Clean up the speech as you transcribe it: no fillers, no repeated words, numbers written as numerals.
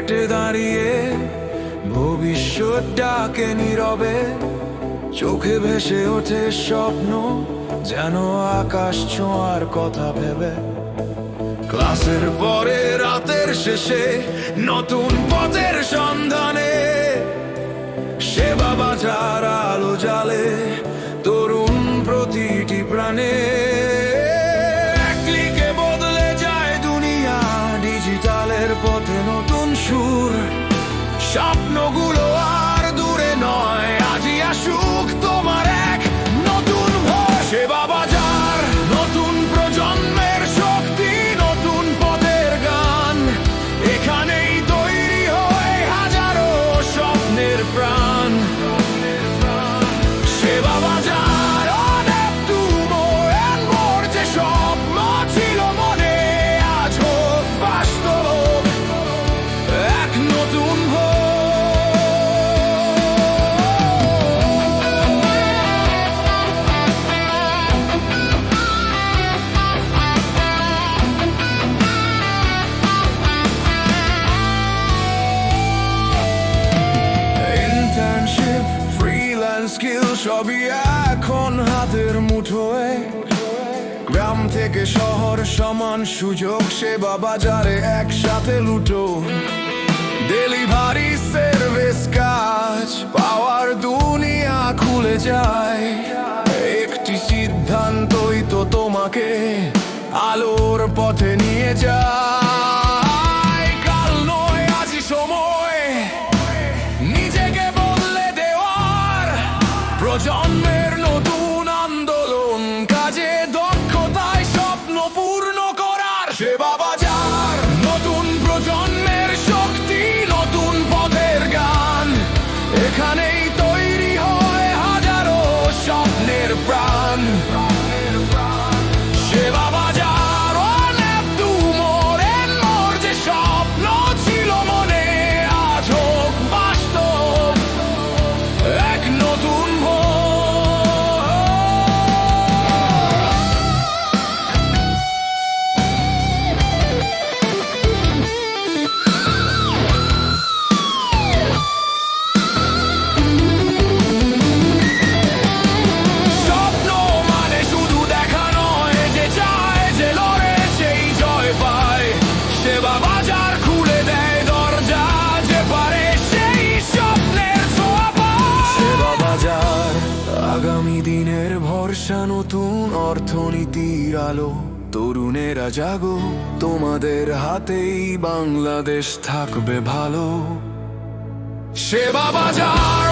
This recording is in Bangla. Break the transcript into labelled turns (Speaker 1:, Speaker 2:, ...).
Speaker 1: গেটে দাঁড়িয়ে ভবিষ্যৎটাকে নীরবে, চোখে ভেসে ওঠে স্বপ্ন যেন আকাশ ছোঁয়ার কথা ভেবে। ক্লাসের পরে রাতের শেষে নতুন পথের সন্ধানে সেবা বাজার আলো জ্বালে তরুণ প্রতিটি প্রাণে। এক ক্লিকে বদলে যায় দুনিয়া, ডিজিটালের পথে নতুন সুর। স্বপ্নগুলো আর দূরে নয়, আজই আসুক তোমার এক নতুন ভোর। সেবা বাজার, নতুন প্রজন্মের শক্তি, নতুন পথের গান। এখানেই তৈরি হয় হাজারো স্বপ্নের প্রাণ। সেবা বাজার, অনেক তুমোর এনবোর যে স্বপ্ন ছিল মনে, আজ হোক বাস্তব এক নতুন ভোর। ইন্টার্নশিপ, ফ্রিল্যান্স স্কিল সবই এখন হাতের মুঠোয়। গ্রাম থেকে শহর সমান সুযোগ, সেবা বাজারে একসাথে লুটো। ডেলিভারি সার্ভিস কাজ পাওয়ার দুনিয়া খুলে যায়। একটি সিদ্ধান্তই তো তোমাকে আলোর পথে নিয়ে যায়। কাল নয় আজই সময় নিজেকে বদলে দেওয়ার, প্রজন্মের নতুন আন্দোলন, কাজে দক্ষতায় স্বপ্ন পূর্ণ করার। সেবা বাজার, নতুন প্রজন্মের শক্তি, নতুন পথের গান। এখানেই তৈরি হয় হাজারো স্বপ্নের প্রাণ। সেবা বাজার, অনেক তুমোর এনবোর যে স্বপ্ন ছিল মনে, আজ হোক বাস্তব এক নতুন ভোর। স্বপ্ন মানে শুধু দেখা নয়, যে চায় যে লড়ে সেই জয় পায়। সেবা বাজার খুলে দেয় দরজা, যে পারে সেই স্বপ্নের ছোঁয়া পায়। সেবা বাজার, আগামী দিনের ভরসা, নতুন অর্থনীতির আলো। তরুণেরা জাগো, তোমাদের হাতেই বাংলাদেশ থাকবে ভালো। সেবা বাজার,